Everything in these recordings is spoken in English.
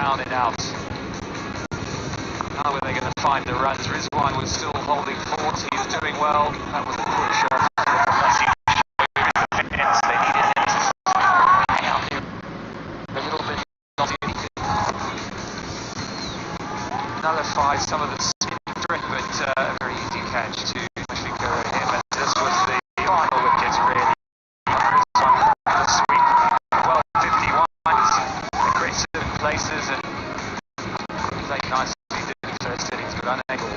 down and out. How were they going to find the runs? Rizwan was still holding fort. He was doing well. That was a poor shot. They needed him to hang out here a little bit. Another 5, some of the spin threat, but a very easy catch to actually go at him. And this was the final wicket, really. The sweep, well, 51 aggressive in places and played nicely in the first innings, but unable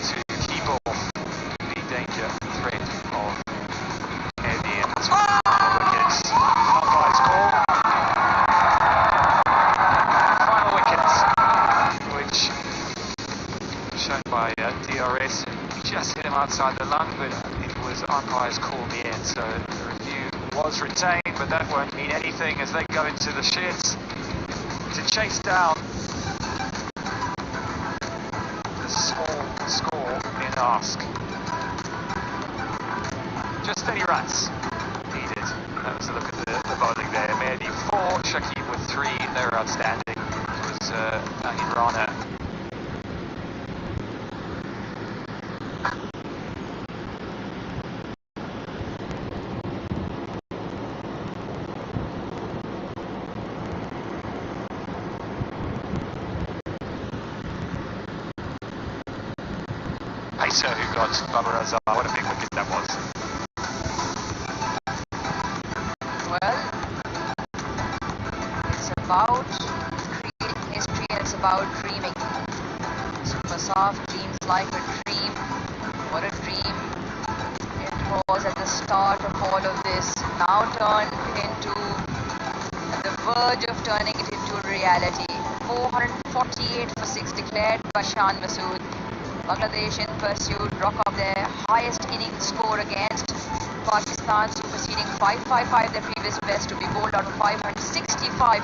to keep off the danger threat of heavy and wickets. Umpire's call. Final wickets, which shown by DRS, he just hit him outside the lung, but it was umpire's call in the end, so the review was retained, but that won't mean anything as they go into the sheds to chase down the small score in ask. Just 30 runs needed. That was a look at the bowling there. Mehdi 4, Shakib with 3, they were outstanding. It was Ahid Rana. Pacer who got Babar Azar. What a big wicket that was. Well, it's about creating history and it's about dreaming. Super soft dreams like a dream. What a dream it was at the start of all of this. Now turned into, at the verge of turning it into reality. 448 for 6 declared by Shan Masood. Bangladesh in pursuit, rock up their highest innings score against Pakistan, superseding 555, their previous best, to be bowled out of 565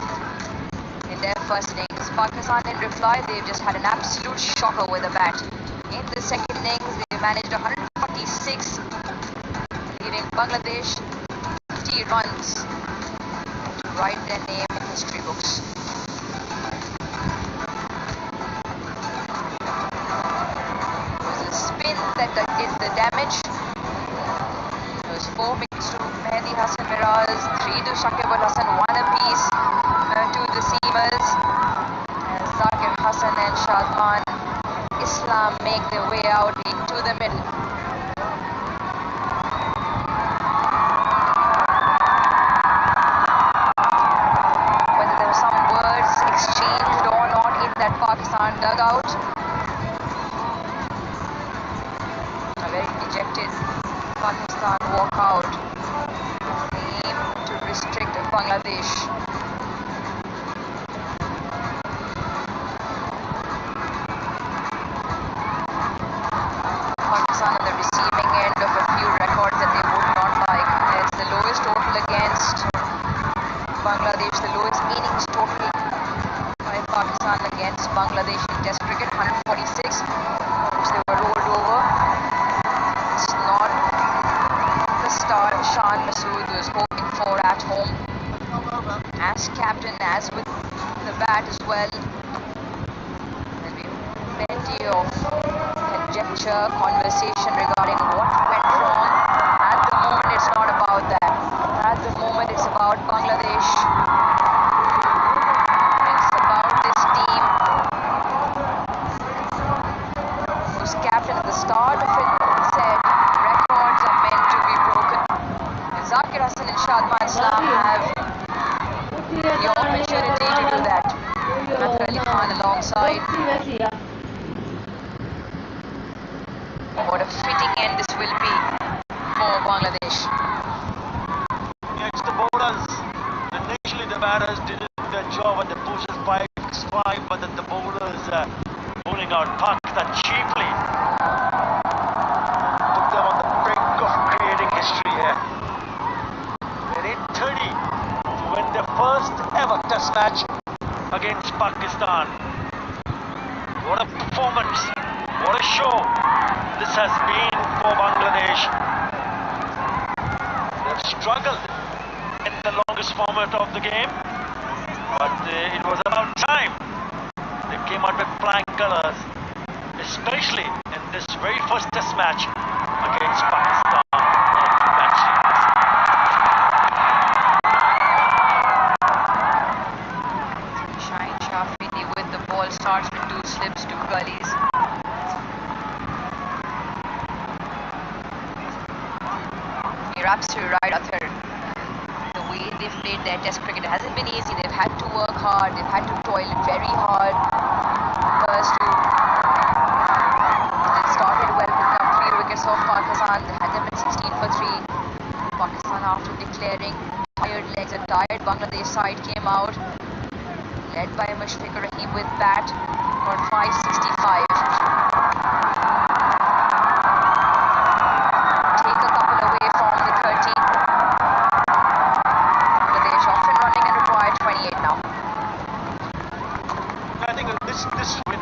in their first innings. Pakistan in reply, they've just had an absolute shocker with the bat. In the second innings, they managed 146, leaving Bangladesh 50 runs to write their name in history books. That did the damage. It was 4 wickets to Mehdi Hasan Miraz, 3 to Shakib Al Hasan, 1 apiece to the seamers. And Zakir Hasan and Shadman Islam make their way out into the middle. Whether there were some words exchanged or not in that Pakistan dugout, dejected Pakistan walk out with the aim to restrict Bangladesh. Pakistan on the receiving end of a few records that they would not like. It's the lowest total against Bangladesh, the lowest innings total by Pakistan against Bangladesh in Test cricket, 146, which they were rolled over. Star Shan Masood was hoping for at home as captain, as with the bat as well. There'll be plenty of conjecture, conversation regarding what went wrong. At the moment it's not about that. At the moment it's about Bangladesh. It's about this team whose captain at the start of it said records are meant to be broken. Zakir Hasan and Shadman Islam have the opportunity to do that. Athar Ali Khan alongside. What a fitting end this will be for Bangladesh. It's the bowlers. Initially the batters did their job and the pushers 5-5, but then the bowlers bowling out Pakistan cheaply. Put them on the brink of creating history here. They need 30 to win their first ever test match against Pakistan. What a performance, what a show this has been for Bangladesh. They've struggled in the longest format of the game, but it was about time came out with flying colours, especially in this very first test match against Pakistan. Shaheen Shafri with the ball starts with two slips, two gullies. You're absolutely right, Athar. The way they've played their test cricket hasn't been easy. They've had to work hard, they've had to toil very hard. First to they started well, picking up 3 wickets off Pakistan. They had them at 16 for 3. Pakistan, after declaring tired legs, a tired Bangladesh side came out, led by Mushfiqur Rahim with bat for 565. Take a couple away from the 30. Bangladesh off and running and require 28 now. I think this win,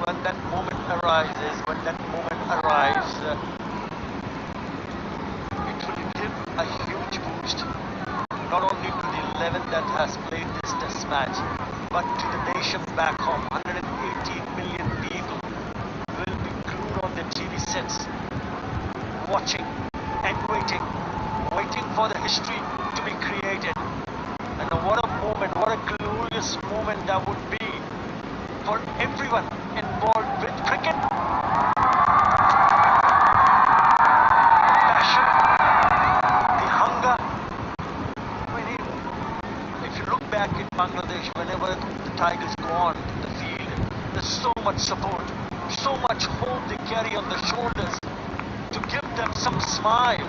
when that moment arises, it will give a huge boost, not only to the 11 that has played this test match, but to the nation back home. 118 million people will be glued on the TV sets, watching and waiting for the history to be created. And what a moment, what a glorious moment that would be for everyone involved with cricket. Passion, the hunger. I mean, if you look back in Bangladesh, whenever the Tigers go on the field, there's so much support, so much hope they carry on their shoulders to give them some smile.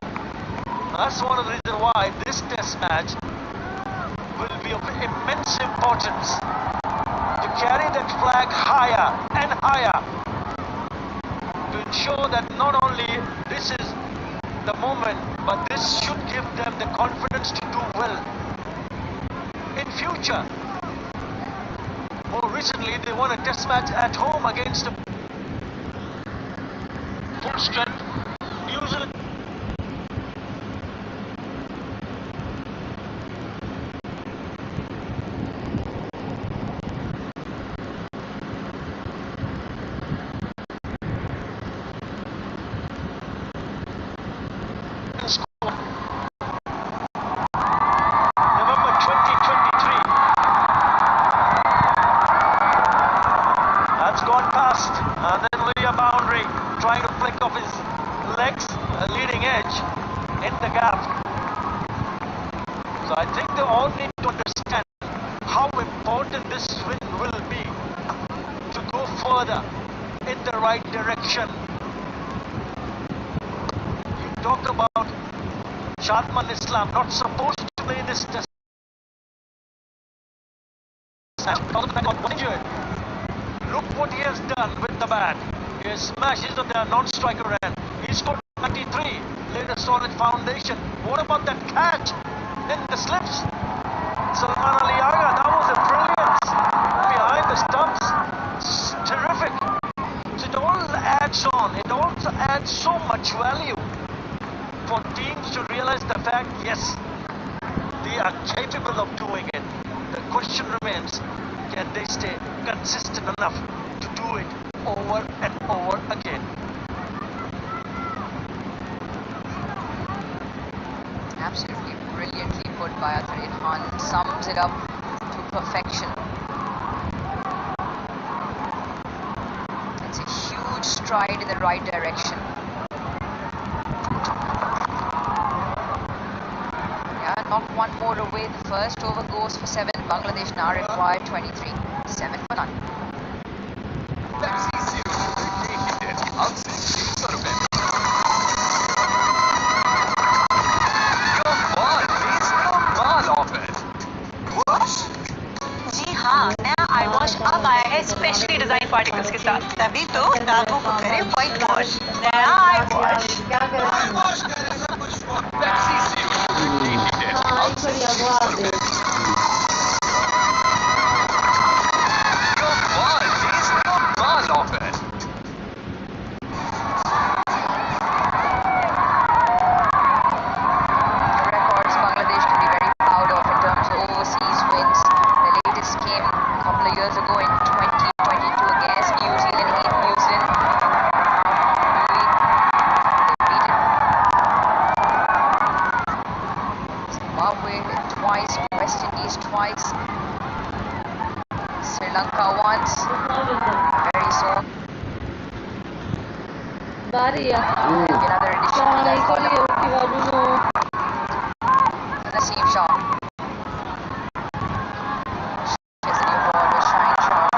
That's one of the reasons why this test match will be of immense importance, to carry that flag higher and higher, to ensure that not only this is the moment, but this should give them the confidence to do well in future. More recently, they won a test match at home against a full strength New Zealand. November 2023. That's gone past. And then Leah Boundary trying to flick off his legs, leading edge in the gap. So I think they all need to understand how important this win will be to go further in the right direction. You talk about Shadman Islam not supposed to play this test match because of the fact of injured. Look what he has done with the bat. He has smashed on the non-striker end. He scored 93, laid a solid foundation. What about that catch in the slips? Salman Ali Agha, that was a brilliance behind the stumps. It's terrific. So it all adds on. It also adds so much value for teams to realize the fact, yes, they are capable of doing it. The question remains, can they stay consistent enough to do it over and over again? Absolutely brilliantly put by Athar Khan. Sums it up to perfection. It's a huge stride in the right direction. Yeah, not one more away. The first over goes for 7. Bangladesh now require 23. 7 for none. जी हाँ, नया आई wash अब आया है specially design particles के साथ, तभी तो दागों को करे व्हाइट वॉश। नया आई wash. Records Bangladesh can be very proud of in terms of overseas wins. The latest came a couple of years ago in twice. Sri Lanka once. Very soon. Another edition of that column. Naseem Shah. Here's a new ball with Shaheen Shah.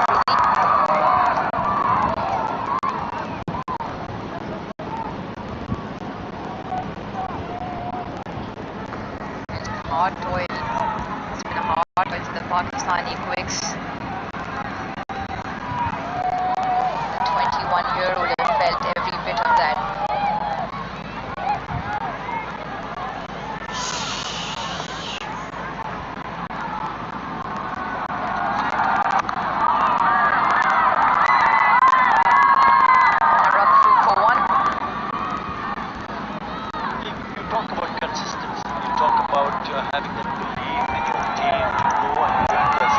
Hard toil. It's been a hard toil for the Pakistani quicks. The 21-year-old have felt every bit of that. And a rub through for one. You talk about consistency. You talk about having that belief in your team to go and win this,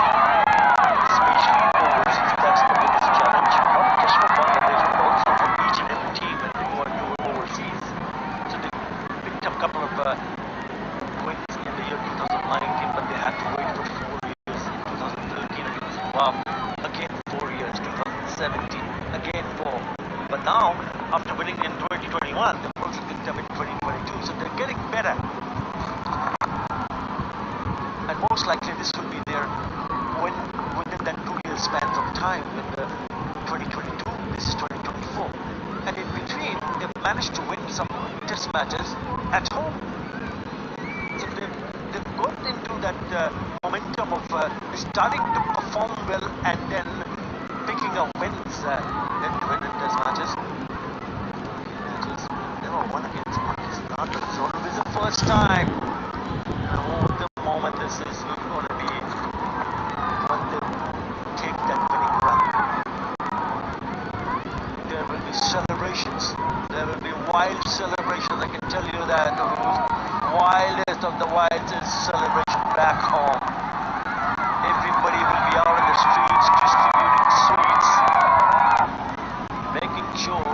especially overseas. That's the biggest challenge, not just for Bangladesh, but also for each and every team when they go and do it overseas. So they picked up a couple of wins in the year 2019, but they had to wait for 4 years. In 2013 against Zimbabwe, again 4 years. 2017, again 4. But now, after winning in 2021, they've also picked up in 2022. So they're getting better. And most likely this will be their win within that 2 year span of time in the 2022, this is 2024. And in between, they've managed to win some test matches at home. So they've got into that momentum of starting to perform well and then picking up wins in test matches. They were won against Pakistan, but it's always the first time. The moment this is going to be when they take that winning run. There will be celebrations. There will be wild celebrations. I can tell you that the wildest of the wilds is celebration back home. Everybody will be out in the streets distributing sweets, making sure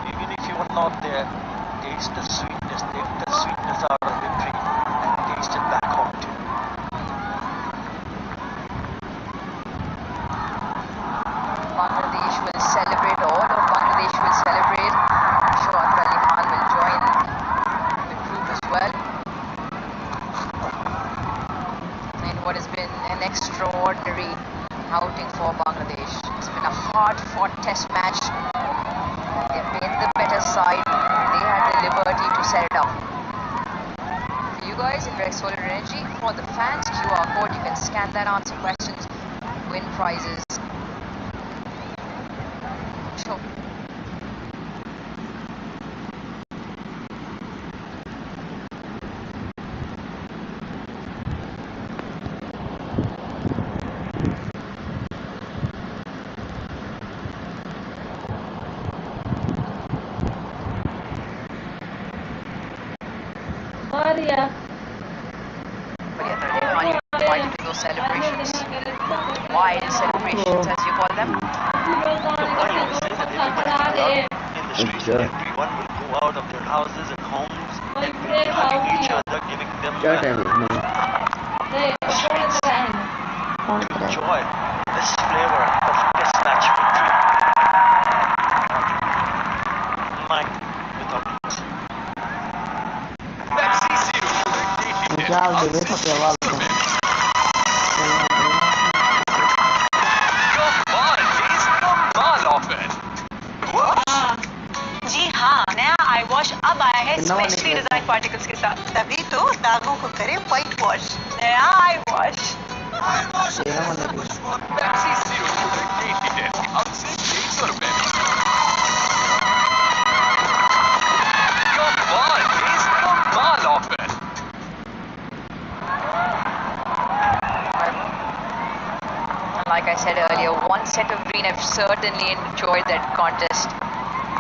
even if you are not there, taste the sweetness, take the sweetness out of victory and taste it back home too. Bangladesh will celebrate. All of Bangladesh will celebrate. I'm sure Akbar Ali Khan will join the group as well. And what has been an extraordinary outing for Bangladesh. It's been a hard-fought test match. They've been the better side. They had the liberty to set it up. For you guys, Invest Solar Energy. For the fans, QR code. You can scan that, answer questions, win prizes. Sure. But yeah, they can't even quite do those celebrations. Wild celebrations, as you call them. The point is that everybody will out in the streets. Everyone will go out of their houses and homes and will be hugging each other, giving them sweets to enjoy this flavor of test match victory. Mine without it. Pepsi Zero. Ya debe llevarlo. जी हाँ, नया आई wash अब आया है specially design particles के साथ, तभी तो दागों को करे व्हाइट वॉश। नया आई wash. Pepsi Zero Tasty Test अब सिर्फ 100 रुपए में। कमाल टेस्ट कमाल offer. Like I said earlier, one set of green have certainly enjoyed that contest.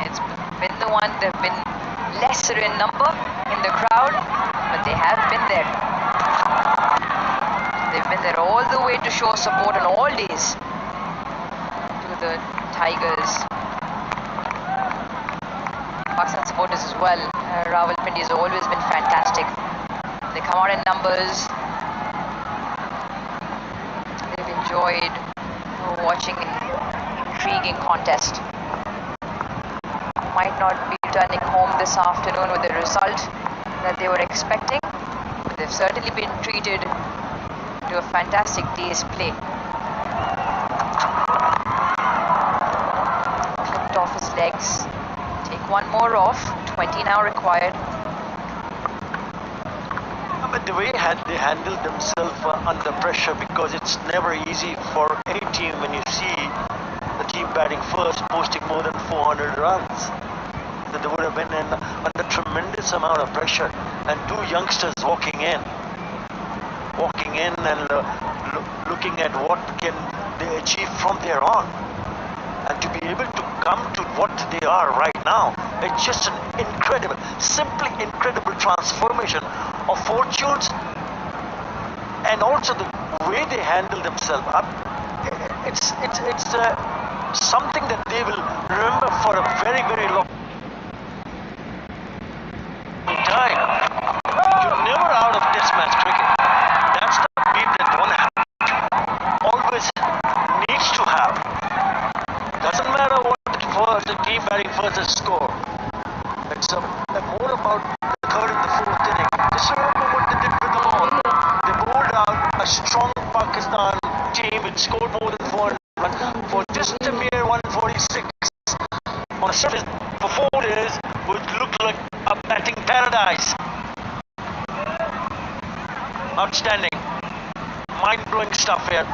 It's been the one, they've been lesser in number in the crowd, but they have been there. They've been there all the way to show support on all days to the Tigers. Pakistan supporters as well. Rawalpindi has always been fantastic. They come out in numbers. watching an intriguing contest. Might not be returning home this afternoon with the result that they were expecting, but they've certainly been treated to a fantastic day's play. Clipped off his legs. Take one more off. 20 now required. But the way they handle themselves under pressure, because it's never easy for a team when you see the team batting first posting more than 400 runs. So they would have been under tremendous amount of pressure, and two youngsters walking in and looking at what can they achieve from there on, and to be able to come to what they are right now, it's just an incredible, simply incredible transformation of fortunes, and also the way they handle themselves up. It's something that they will remember for a very, very long time. You're never out of test match cricket. That's the beat that one always needs to have. Doesn't matter what the team batting first has scored. It's more about the third and the fourth inning. Just remember what they did with the ball. They bowled out a strong Pakistan team which scored more than 400 runs for just a mere 146. On a surface for 4 days, which looked like a batting paradise. Outstanding. Mind-blowing stuff here.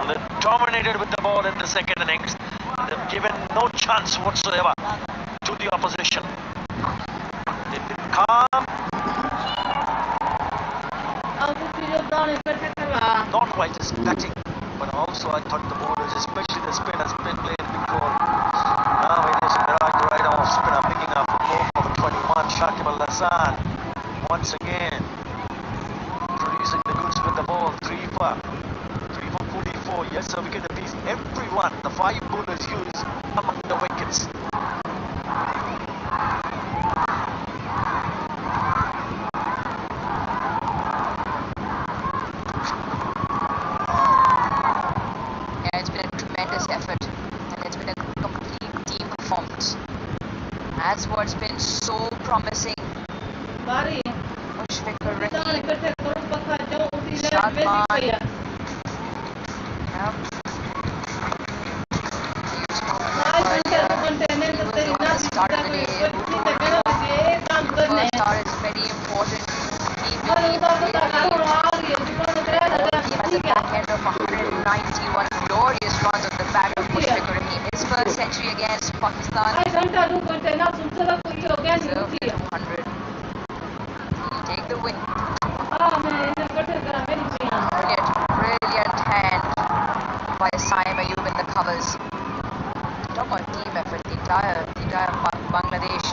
They dominated with the ball in the second innings. They've given no chance whatsoever to the opposition. They've been calm. Not quite just batting, but also I thought the bowlers, especially the spinners, been playing before. Now it is Miraj right off spinner picking up a ball for 21. Shakib Al Hasan once again producing the goods with the ball. 3 for 44. Yes, a wicket apiece. Everyone, the 5 bowlers used among the wickets. Yeah, it's been a tremendous effort, and it's been a complete team performance. That's what's been so promising. Mushfiqur Rahim, Shadman, start of the day. First start is very important. He believed the team has a back end of 191 glorious runs on the bat of Mushfiqur Rahim. His first century against Pakistan. Deserved 200. He'll take the win. Brilliant hand by Saim Ayub in the covers. Talk on team effort. The entire Bangladesh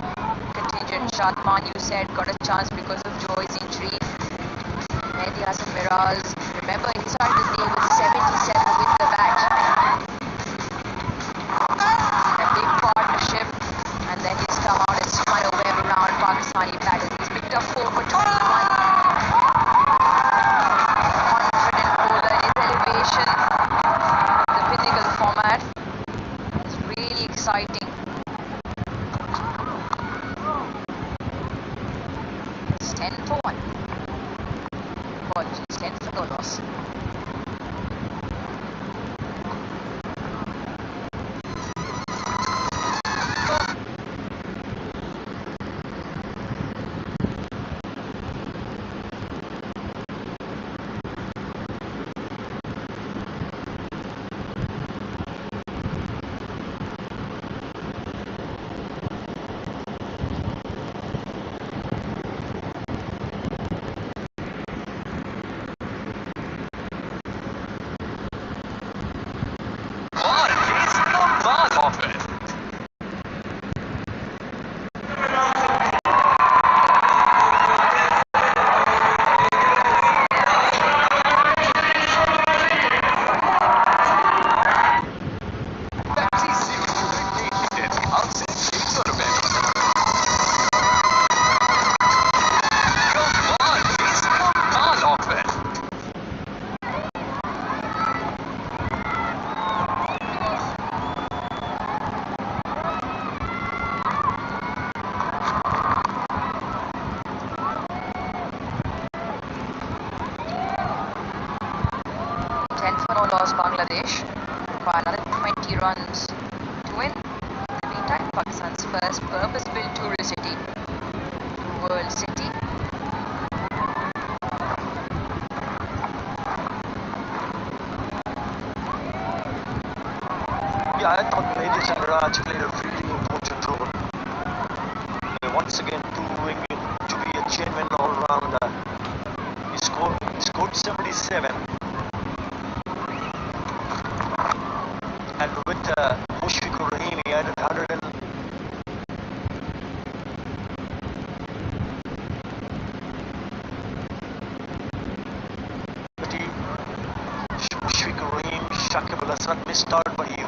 contingent. Shadman, you said, got a chance because of Joy's injury. Mehdi Hasan Miraz, remember he started the day with 77 with the bat. A big partnership, and then he's come out and spun a web around Pakistani batters. He's picked up 4 for 21. Confident bowler, his elevation, the pinnacle format. It's really exciting. It's 10 for 1. Apologies, 10 for no loss. 10 for no loss Bangladesh. Require another 20 runs to win. In the meantime, Pakistan's first purpose-built tourist city, World City. Yeah, I thought Medes and Raj played a really important role. They're once again proving to be a genuine all-rounder. He scored 77. And with Mushfiqur Rahim, he added 100 and Mushfiqur Rahim, Shakib Al Hasan missed out, but he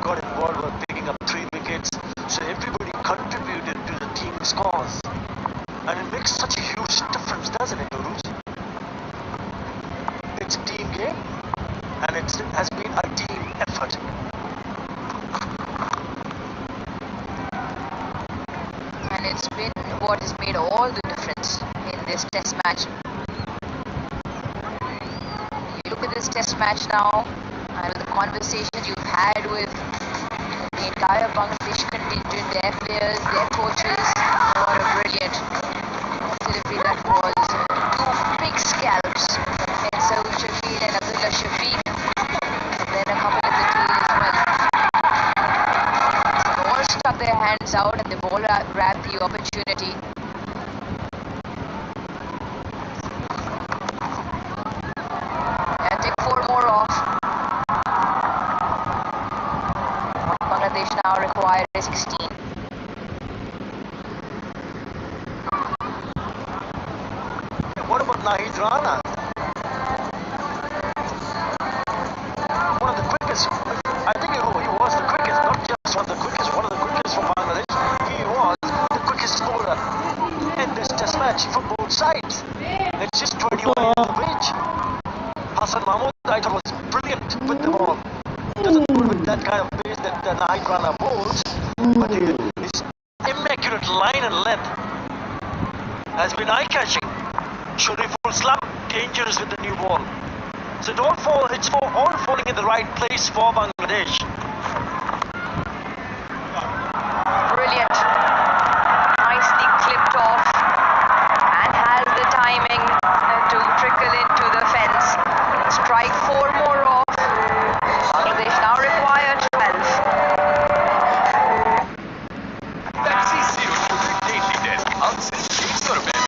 got involved with picking up 3 wickets. So everybody contributed to the team scores. And it makes such a huge difference, doesn't it, Nuruz? It's a team game, and it has been a team effort. And it's been what has made all the difference in this test match. You look at this test match now, and with the conversations you've had with the entire Bangladesh contingent, their players, their coaches, what a brilliant delivery that was. 2 big scalps in Saud Shafeed and Abdullah Shafiq. Then a couple in the tail as well. So they all stuck their hands out and they've all grabbed the opportunity. And take 4 more off. What Bangladesh now require is 16. What about Nahid Rana? One of the quickest. I think he was the quickest, not just one of the quickest, one of the quickest for Bangladesh. He was the quickest scorer in this test match for both sides. It's just 21 on the pitch. Hassan Mahmood, I thought, was brilliant with the ball. Doesn't bowl with that kind of pace that Nahid Rana bowls, but his immaculate line and length has been eye-catching. Shariful Islam dangerous with the new ball. So all falling in the right place for Bangladesh. Brilliant. Nicely clipped off and has the timing to trickle into the fence. Strike 4 more off. Bangladesh now require 12. Pepsi Zero Sugar Daily Desk अब सिर्फ 600 रुपए में।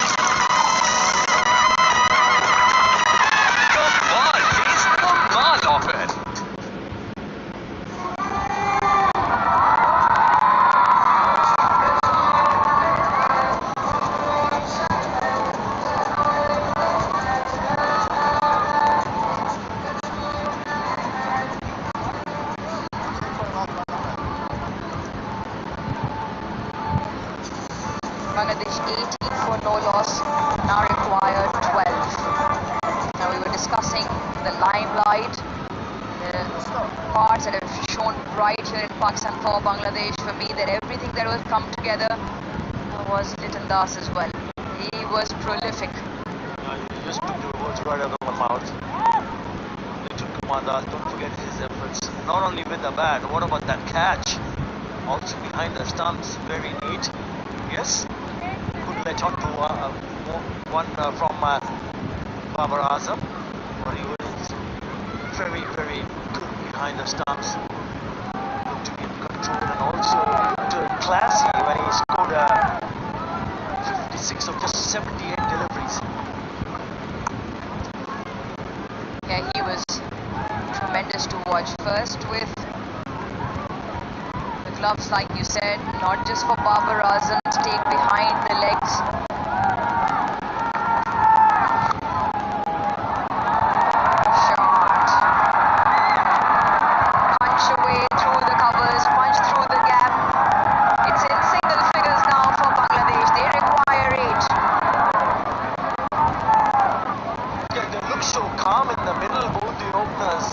कमाल test, कमाल offer. Bangladesh 18 for no loss, now require 12. Now we were discussing the limelight, the parts that have shown bright here in Pakistan for Bangladesh. For me, that everything that was come together was Liton Das as well. He was prolific. You just took the words right out of my mouth. Little Kumar, don't forget his efforts. Not only with the bat, what about that catch? Also behind the stumps, very neat. Yes, could let on to one from Babar Azam, but he was very, very good behind the stumps. Good to be in control and also classy when he scored 56 of just 78 deliveries. Yeah, he was tremendous to watch. First with the gloves, like you said, not just for Babar Azam's take behind the legs. Shot. Punch away through the covers, punch through the gap. It's in single figures now for Bangladesh. They require 8. Yeah, they look so calm in the middle, both the openers.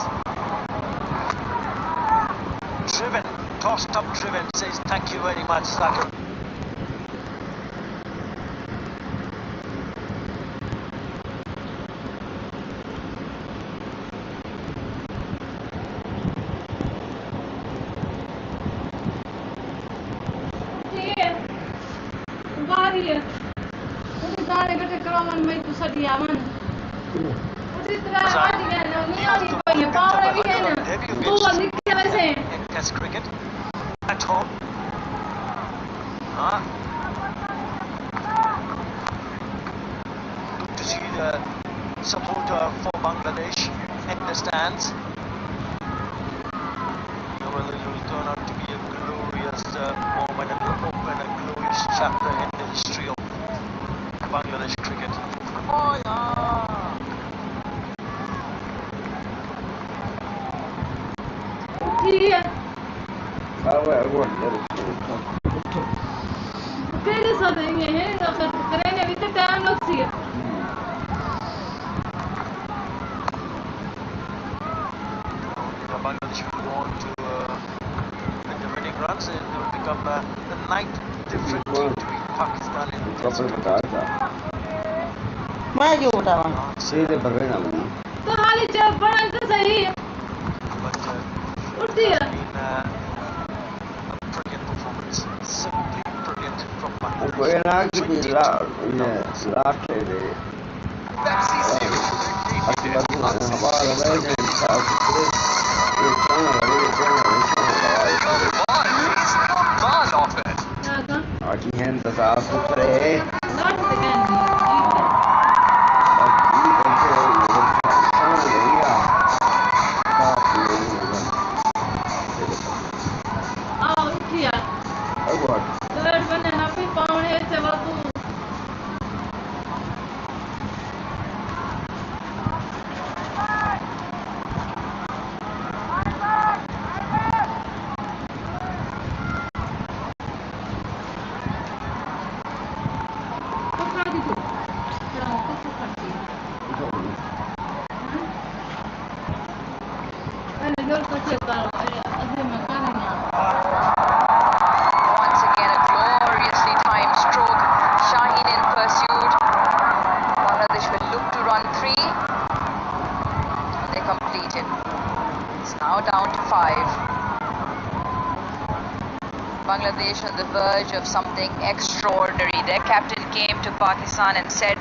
Driven, tossed up Driven, says thank you very much, Sakib. ਅਮਨ ਮੈਂ ਤੂੰ ਸੱਡੀ ਅਮਨ ਉਸੇ ਤਰ੍ਹਾਂ Azhar. ਅੱਜ ਗਿਆ ਨਾ ਨਹੀਂ He was ਆਦੀ the ਪਈ World ਪਾਵਰ Cup ਵੀ ਹੈ ਨਾ debut ਤੂੰ against ਬੰਦੀ ਕਿਵੇਂ ਵੈਸੇ in Test cricket at home. Ah. Good to see the support for Bangladesh in the stands. Well, it will turn out to be a glorious moment and will open a glorious chapter in the history of Bangladesh cricket. Oh yeah. ठीक है फिर सब ये है करेंगे भी तो time लग सी Bangladesh will go on to with the winning runs. It will become the ninth different team to beat Pakistan in the Test cricket. मैं क्यों उठावा But, तो हाली जब बड़ा तो सही but उठती है it's been a brilliant performance. Simply brilliant from Bangladesh. 20 Pepsi Zero Sugar Daily Dent. Bond offer. ना का Aqui renta tá super not the can आ उठिया थर्ड बने ना फिर पावने से बातू तो खा दी तू तो खाती मैंने जोर को चेक अभी मैं करेंगे Once again, a gloriously timed stroke. Shaheen in pursuit. Bangladesh will look to run 3. They complete it. It's now down to 5. Bangladesh on the verge of something extraordinary. Their captain came to Pakistan and said,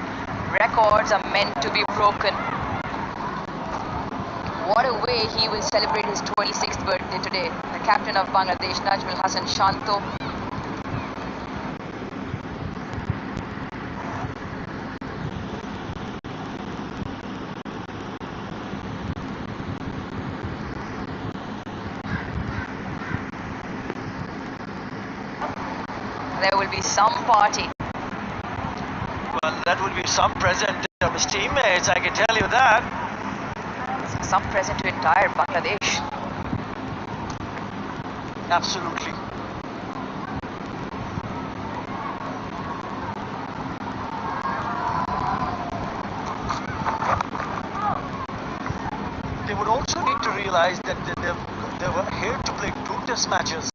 records are meant to be broken. What a way he will celebrate his 26th birthday today. The captain of Bangladesh, Najmul Hassan Shanto. There will be some party. Well, that will be some present of his teammates, I can tell you that. Some present to entire Bangladesh. Absolutely. They would also need to realize that they were here to play 2 test matches.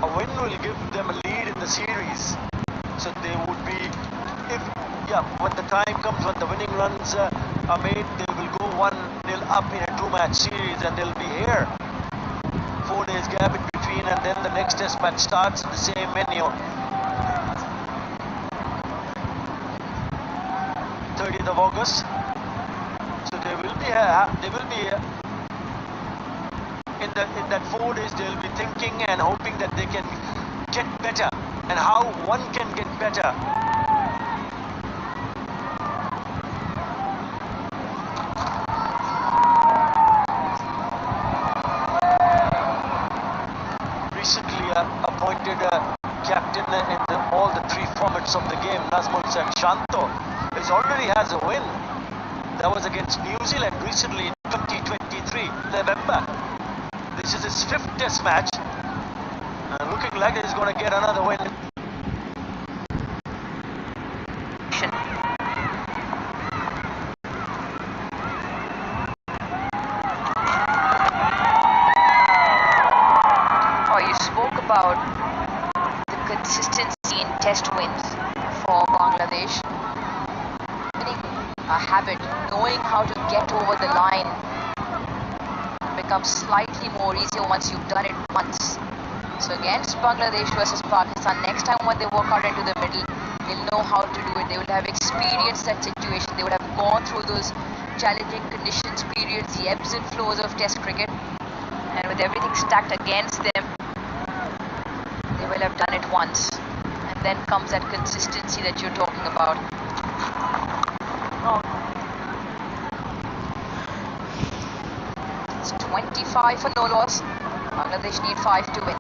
A win will give them a lead in the series. So they would be, when the time comes when the winning runs are made, they will go 1-0 up in a 2-match series and they'll be here. 4 days gap in between and then the next test match starts in the same venue. 30th of August. So they will be in that 4 days they'll be thinking and hoping that they can get better and how one can get better. Recently appointed captain in all the 3 formats of the game, Nazmul Hassan Shanto, already has a win. That was against New Zealand recently in 2023, November. This is his 5th test match. Looking like he's going to get another win. Oh, you spoke about the consistency in test wins for Bangladesh. Winning a habit, knowing how to get over the line becomes slightly more easier once you've done it once. So against Bangladesh versus Pakistan, next time when they walk out into the middle, They'll know how to do it. They will have experienced that situation. They would have gone through those challenging conditions, periods, the ebbs and flows of Test cricket. And with everything stacked against them, they will have done it once. And then comes that consistency that you're talking about. It's 25 for no loss. Bangladesh need 5 to win.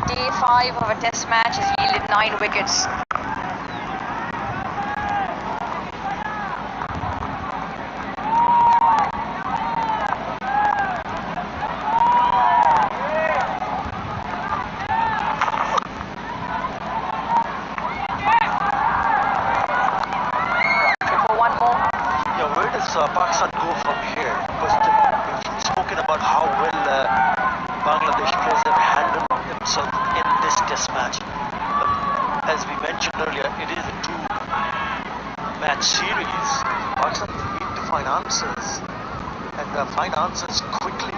Day 5 of a Test match has yielded 9 wickets. For one more. Yeah, where does Pakistan go from here? Because we've spoken about how well Bangladesh players have handled themselves in this Test match. But as we mentioned earlier, it is a 2-match series. Pakistan need to find answers, and find answers quickly.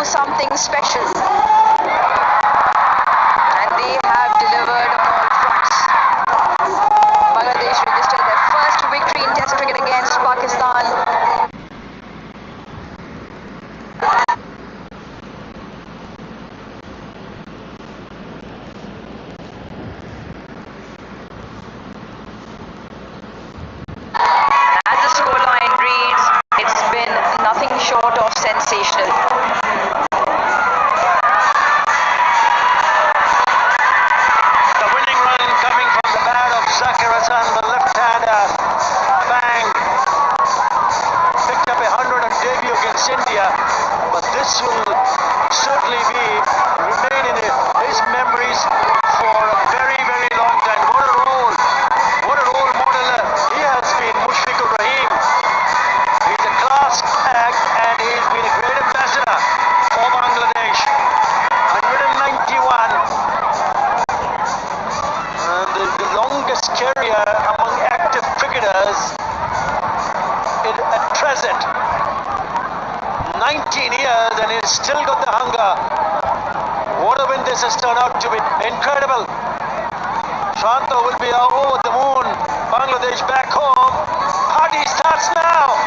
Something special, and they have delivered on all fronts. Bangladesh registered their first victory in Test cricket against Pakistan. As the scoreline reads, it's been nothing short of sensational. India, but this will certainly remain in his memories for a very, very long time. What a role model he has been, Mushfiqur Rahim. He's a class act and he's been a great ambassador for Bangladesh. 191, and the longest career among active cricketers at present. 19 years and he's still got the hunger. What a win this has turned out to be. Incredible. Shanto will be over the moon. Bangladesh back home. Party starts now.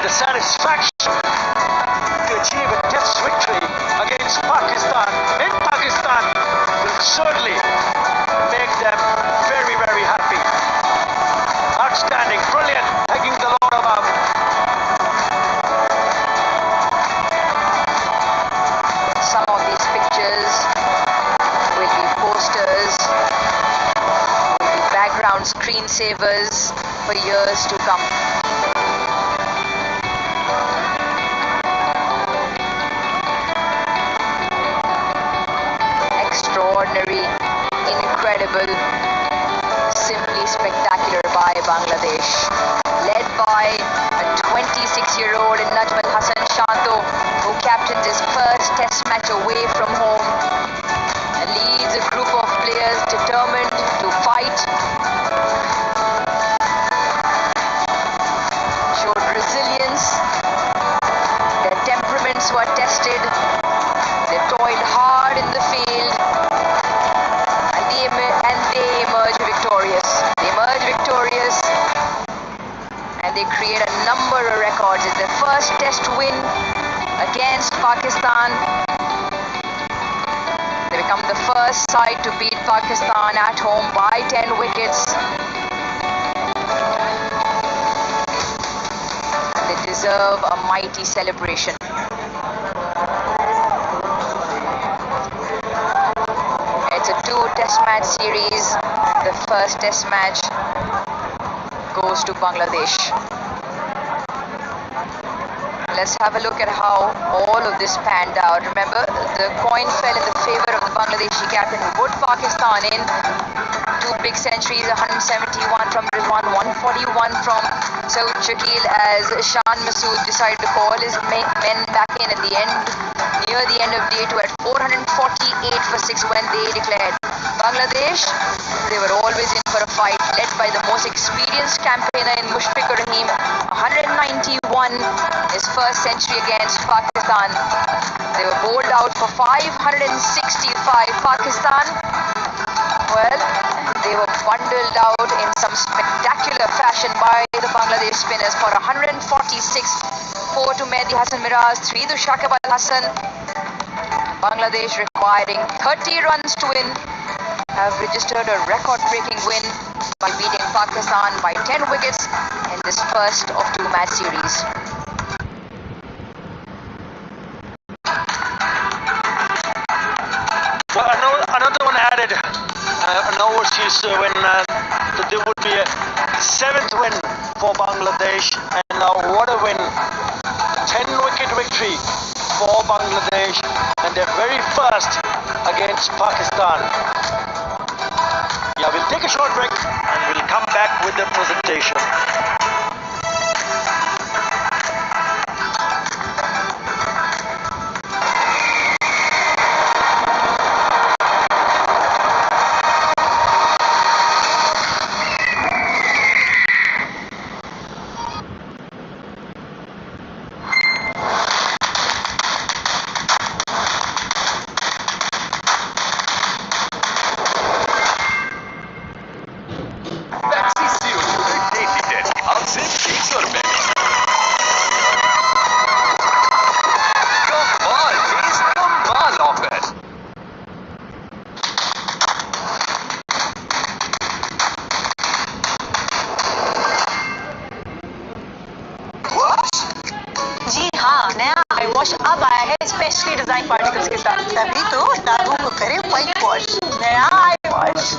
the satisfaction to achieve a test victory against Pakistan in Pakistan will certainly make them very, very happy. Outstanding, brilliant, taking the lot above. Some of these pictures will be posters, will be background screensavers for years to come. Extraordinary, incredible, simply spectacular by Bangladesh, led by a 26-year-old Najm Al Hassan Shanto, who captains his first test match away from home and leads a group of players determined to fight, showed resilience, their temperaments were tested, they toiled hard in the field, and they emerged victorious. And they create a number of records. It's their first test win against Pakistan. They become the first side to beat Pakistan at home by 10 wickets. And they deserve a mighty celebration. It's a 2-test match series. The first test match goes to Bangladesh. Let's have a look at how all of this panned out. Remember, the coin fell in the favor of the Bangladeshi captain, who put Pakistan in 2 big centuries, 171 from Rizwan, 141 from Saud Shakil, as Shan Masood decided to call his men back in at the end, near the end of day 2 at 448 for 6 when they declared. Bangladesh, they were always in for a fight, led by the most experienced campaigner in Mushfiqur Rahim, 191, his first century against Pakistan. They were bowled out for 565. Pakistan, well, they were bundled out in some spectacular fashion by the Bangladesh spinners for 146. 4 to Mehdi Hasan Miraz, 3 to Shakib Al Hasan. Bangladesh, requiring 30 runs to win, have registered a record-breaking win by beating Pakistan by 10 wickets in this first of 2 match series. Well, another one added, an overseas win. So there would be a 7th win for Bangladesh, and what a win! 10-wicket victory for Bangladesh, and their very first against Pakistan. Yeah, we'll take a short break and we'll come back with the presentation. Wash अब आया है specially design particles के साथ, तभी तो दागों को करे white wash. नया आई wash.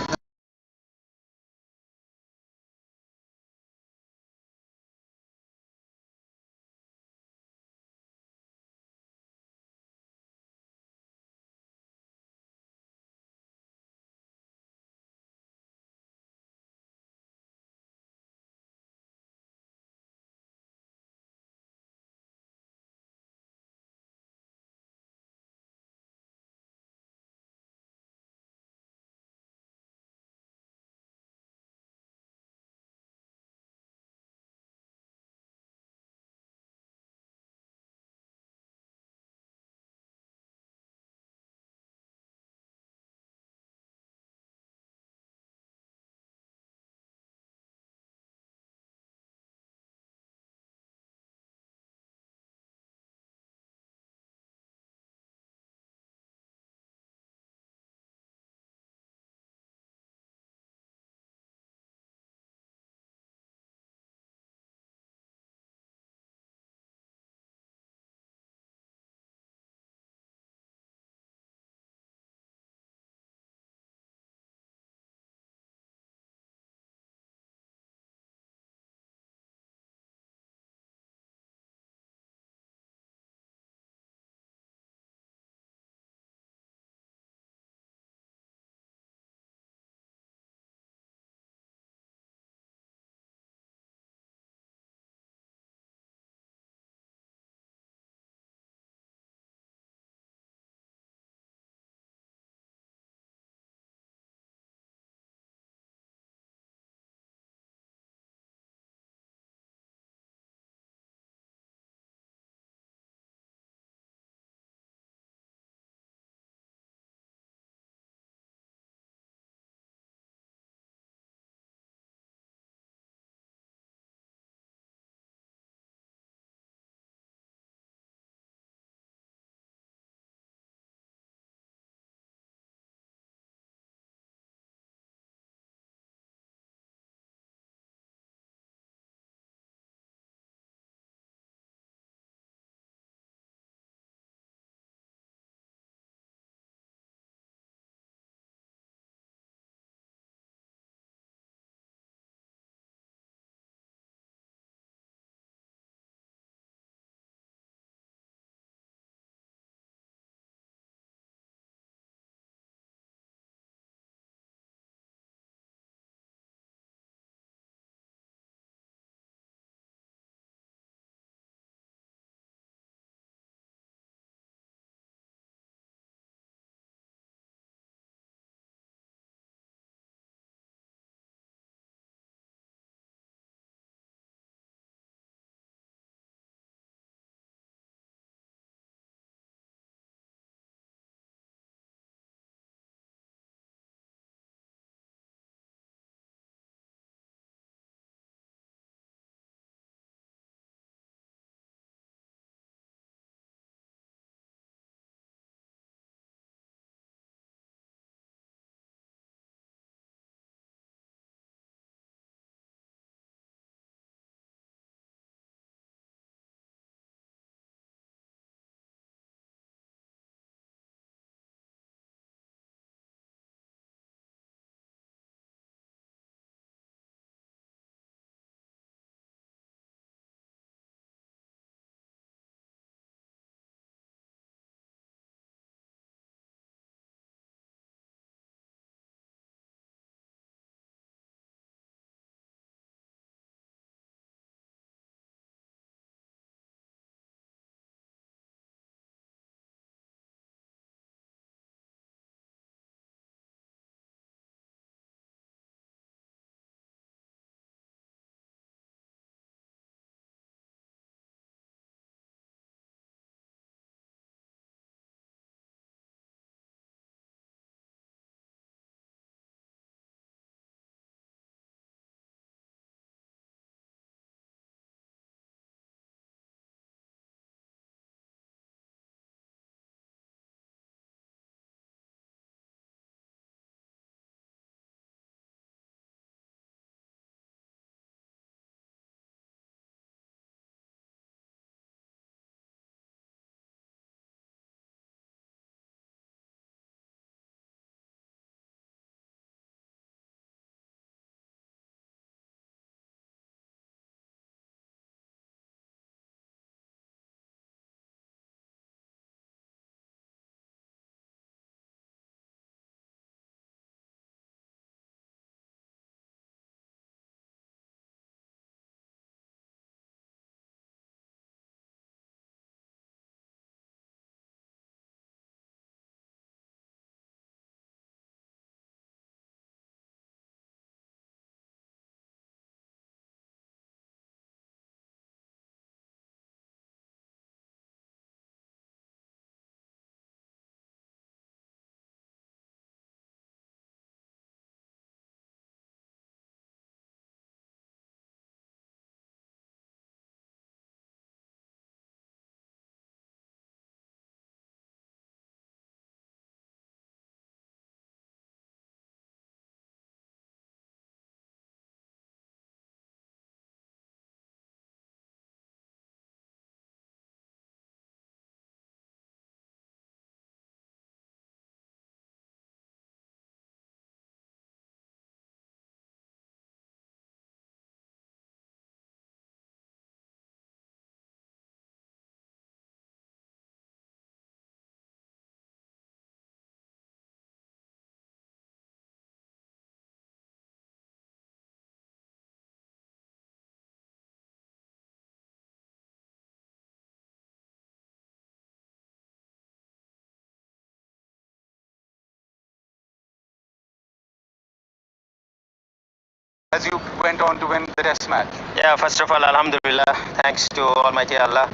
as you went on to win the test match? Yeah, first of all, Alhamdulillah, thanks to Almighty Allah.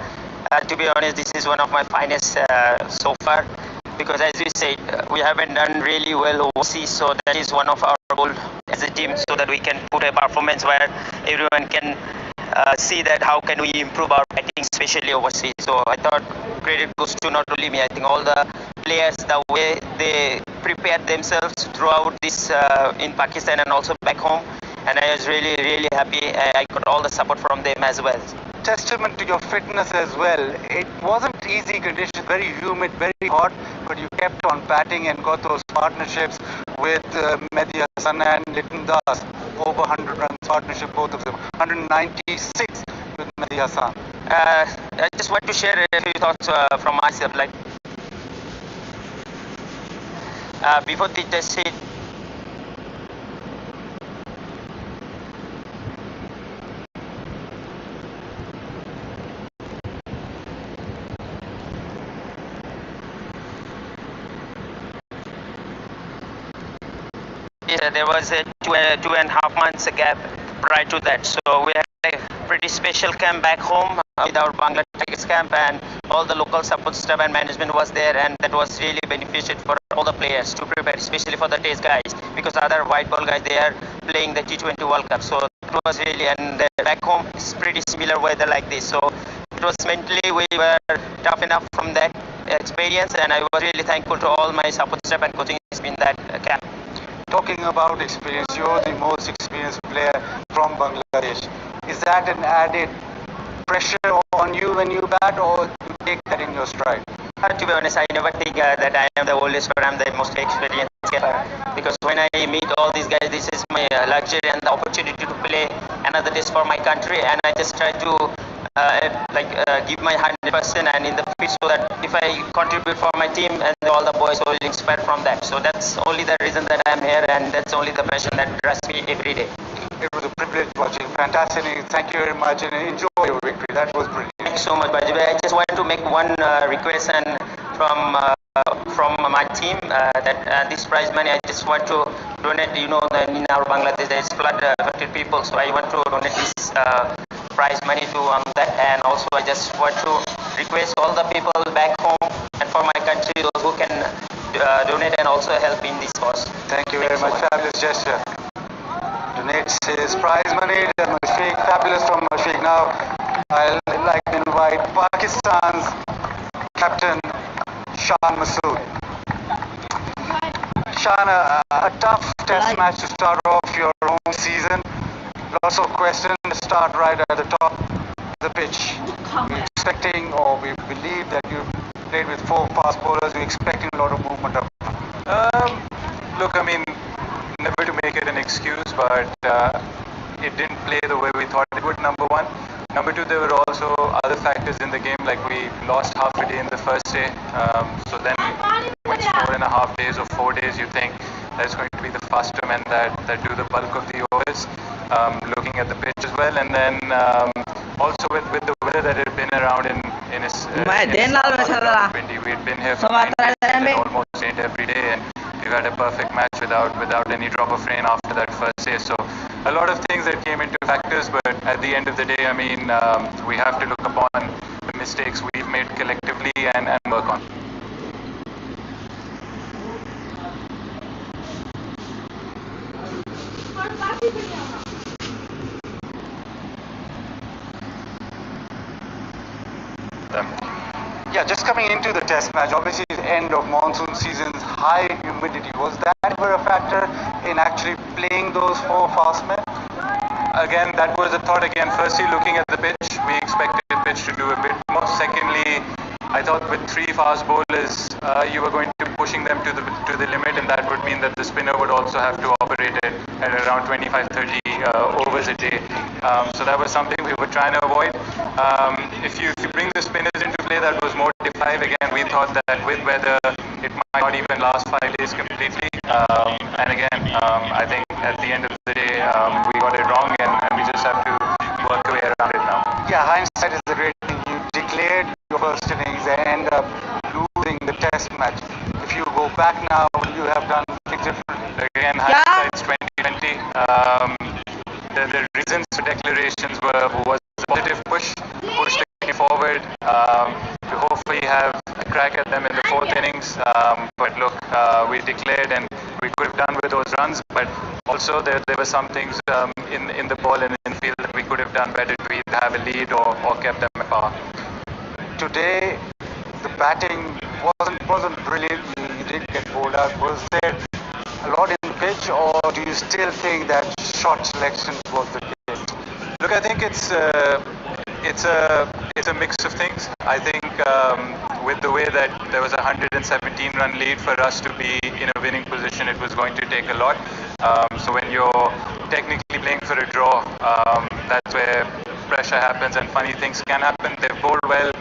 To be honest, this is one of my finest so far because, as you said, we haven't done really well overseas, so that is one of our goal as a team, so that we can put a performance where everyone can see that how can we improve our batting, especially overseas. So I thought credit goes to not only me, I think all the players, the way they prepared themselves throughout this in Pakistan and also back home. And I was really happy. I got all the support from them as well. Testament to your fitness as well. It wasn't easy conditions, very humid, very hot, but you kept on batting and got those partnerships with Mehdi Hasan and Liton Das. Over 100 runs partnership, both of them. 196 with Mehdi Hasan. I just want to share a few thoughts from myself. Like before the test hit, there was a 2.5 months gap prior to that. So we had a pretty special camp back home with our Bangla Tigers camp, and all the local support staff and management was there, and that was really beneficial for all the players to prepare, especially for the test guys, because other white ball guys, they are playing the T20 World Cup. So it was really, and back home it's pretty similar weather like this. So it was mentally we were tough enough from that experience, and I was really thankful to all my support staff and coaching in that camp. Talking about experience, you're the most experienced player from Bangladesh. Is that an added pressure on you when you bat, or you take that in your stride? To be honest, I never think that I am the oldest or I'm the most experienced player, because when I meet all these guys, this is my luxury and the opportunity to play another test for my country, and I just try to give my 100% and in the pitch, so that if I contribute for my team, and all the boys will inspire from that. So that's only the reason that I'm here, and that's only the passion that drives me every day. It was a privilege watching. Fantastic. Thank you very much, and enjoy your victory. That was brilliant. Thanks so much, Baji. I just want to make one request and from my team that this prize money I just want to donate. You know, in our Bangladesh there is flood affected people, so I want to donate this prize money to that. And also I just want to request all the people back home and for my country, those who can donate and also help in this cause. Thank you very much. Fabulous gesture. Donates his prize money to Mashfiq. Fabulous from Mashfiq. Now I'd like to invite Pakistan's captain Shan Masood. Shan, a tough test match to start off your home season. Lots of questions to start right at the top of the pitch. We're expecting, or we believe that you played with 4 fast bowlers. We're expecting a lot of movement up. Look, I mean, never to make it an excuse, but it didn't play the way we thought it would, number one. Number two, there were also other factors in the game, like we lost half a day in the first day. So then when it's 4.5 days or 4 days, you think that's going to be the faster men that do the bulk of the overs, looking at the pitch as well. And then also with the weather that had been around in 20, we had been here for 9 days and almost rained every day, and we've had a perfect match without any drop of rain after that first day. So a lot of things that came into factors, but at the end of the day, I mean, we have to look upon the mistakes we've made collectively and work on. Yeah, just coming into the test match, obviously the end of monsoon season's high humidity. Was that ever a factor in actually playing those 4 fast men? Again, that was a thought again. Firstly, looking at the pitch, we expected the pitch to do a bit more. Secondly, I thought with 3 fast bowlers, you were going to be pushing them to the limit, and that would mean that the spinner would also have to operate it at around 25-30 overs a day. So that was something we were trying to avoid. If you bring the spinners into play, that was more defensive. Again, we thought that with weather, it might not even last 5 days completely. And again, I think at the end of the day, we got it wrong, and we just have to work our way around it now. Yeah, hindsight is a great thing. You declared your first innings and end up losing the test match. If you go back now, will you have done things differently? Again, hindsight's 2020. was a positive push the game forward. We hopefully have a crack at them in the fourth innings. But look, we declared and we could have done with those runs. But also there were some things in the ball and in the field that we could have done better to either have a lead or kept them at par. Today, the batting wasn't brilliant. You did get bowled out. Was there a lot in the pitch, or do you still think that shot selection was the case? Look, I think it's a mix of things. I think with the way that there was a 117-run lead for us to be in a winning position, it was going to take a lot. So when you're technically playing for a draw, that's where pressure happens and funny things can happen. They've bowled well.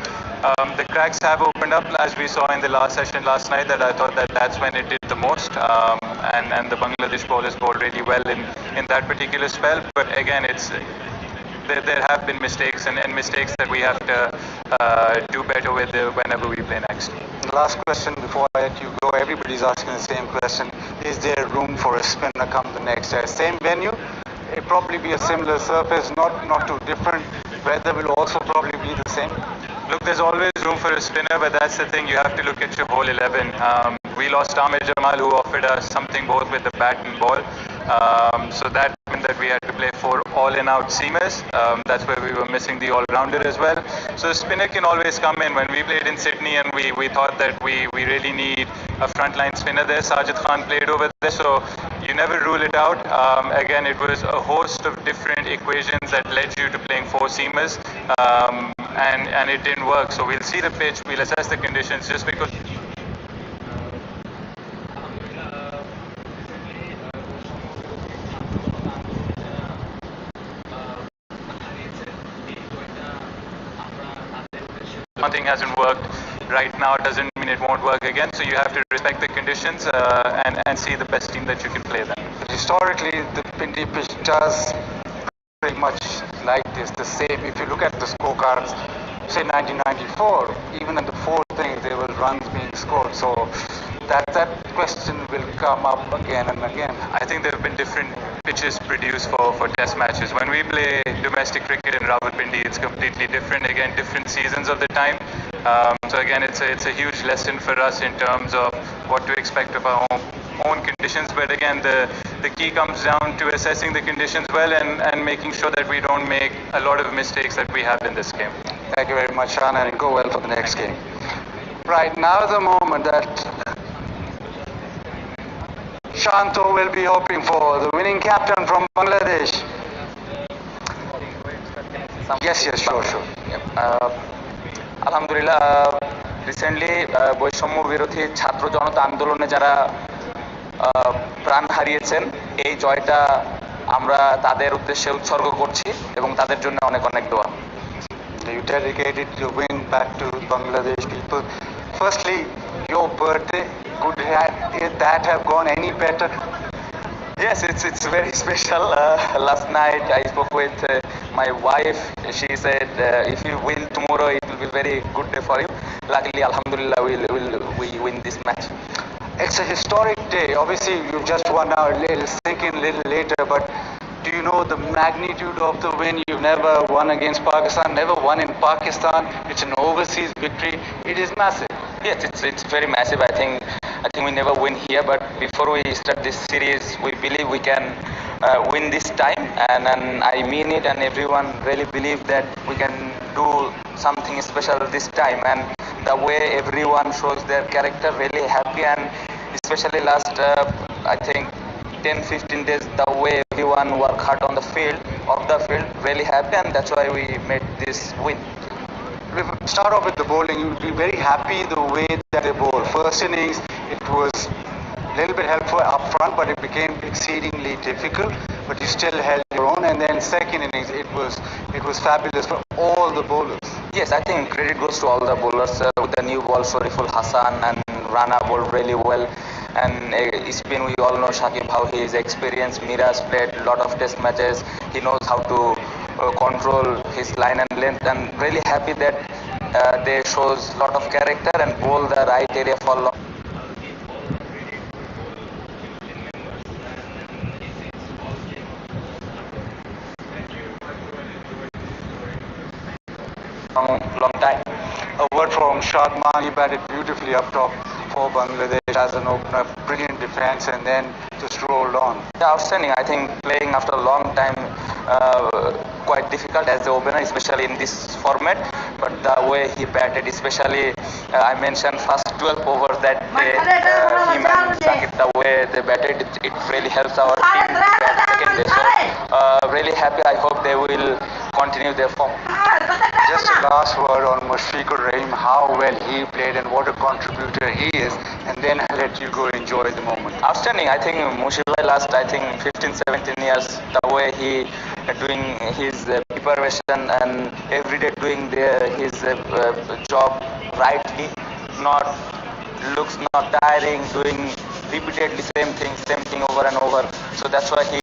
The cracks have opened up, as we saw in the last session last night, that I thought that's when it did the most. And the Bangladesh bowlers bowled really well in that particular spell. But again, there have been mistakes and mistakes that we have to do better with whenever we play next. Last question before I let you go. Everybody's asking the same question. Is there room for a spinner come the next year? Same venue? It'll probably be a similar surface, not too different. Weather will also probably be the same. Look, there's always room for a spinner, but that's the thing. You have to look at your whole 11. We lost Amir Jamal, who offered us something both with the bat and ball. So that meant that we had to play 4 all-in-out seamers. That's where we were missing the all-rounder as well. So the spinner can always come in. When we played in Sydney and we thought that we really need a frontline spinner there, Sajid Khan played over there. So you never rule it out. Again, it was a host of different equations that led you to playing 4 seamers. And it didn't work. So we'll see the pitch, we'll assess the conditions. Just because something hasn't worked right now doesn't mean it won't work again. So you have to respect the conditions and see the best team that you can play then. But historically, the Pindi pitch does pretty much like this, the same. If you look at the scorecards, say 1994, even in the 4th inning there were runs being scored. So that question will come up again and again. I think there have been different pitches produced for test matches. When we play domestic cricket in Rawalpindi, it's completely different. Again, different seasons of the time. So again, it's a huge lesson for us in terms of what to expect of our own conditions. But again, the key comes down to assessing the conditions well and making sure that we don't make a lot of mistakes that we have in this game. Thank you very much, Shan, and go well for the next game. Right now, the moment that Shanto will be hoping for, the winning captain from Bangladesh. Yes, sure. আলহামদুলিল্লাহ recently বৈষম্য বিরোধী ছাত্র জনতা আন্দোলনে যারা প্রাণ হারিয়েছেন এই জয়টা আমরা তাদের উদ্দেশ্যে উৎসর্গ করছি এবং তাদের জন্য অনেক অনেক দোয়া। You dedicated your win back to Bangladesh people. Firstly, your birthday, could that have gone any better? Yes, it's very special. Last night I spoke with my wife. She said if you win tomorrow it will be very good day for you. Luckily, alhamdulillah, we win this match. It's a historic day. Obviously, you just won now. It'll sink in a little later, but do you know the magnitude of the win? You've never won against Pakistan, never won in Pakistan. It's an overseas victory. It is massive. Yes, it's very massive. I think we never win here, but before we start this series, we believe we can win this time, and I mean it, and everyone really believe that we can do something special this time. And the way everyone shows their character, really happy, and especially last I think 10-15 days, the way everyone work hard on the field, really happy, and that's why we made this win. We'll start off with the bowling. You'll be very happy the way that they bowl. First innings, it was a little bit helpful up front, but it became exceedingly difficult. But you still held your own. And then second innings, it was fabulous for all the bowlers. Yes, I think credit goes to all the bowlers. With the new ball, Shariful Hassan and Rana bowled really well. And spin, we all know Shakib, how he is experienced. Miraz played a lot of test matches. He knows how to control his line and length, and really happy that they shows a lot of character and bowl the right area for long. long time. A word from Shadman, he batted beautifully up top for Bangladesh as an opener, brilliant defense, and then just rolled on. Yeah, outstanding. I think playing after a long time, quite difficult as the opener, especially in this format. But the way he batted, especially I mentioned first 12 overs that him and Sakib, the way they batted, it really helps our team bat second day. So really happy. I hope they will continue their form. Just a last word on Mushfiqur Rahim, how well he played and what a contributor he is, and then I'll let you go enjoy the moment. Outstanding. I think Mushfiqur last 15-17 years, the way he doing his preparation and every day doing his job rightly, looks not tiring, doing repeatedly same thing over and over. So that's why he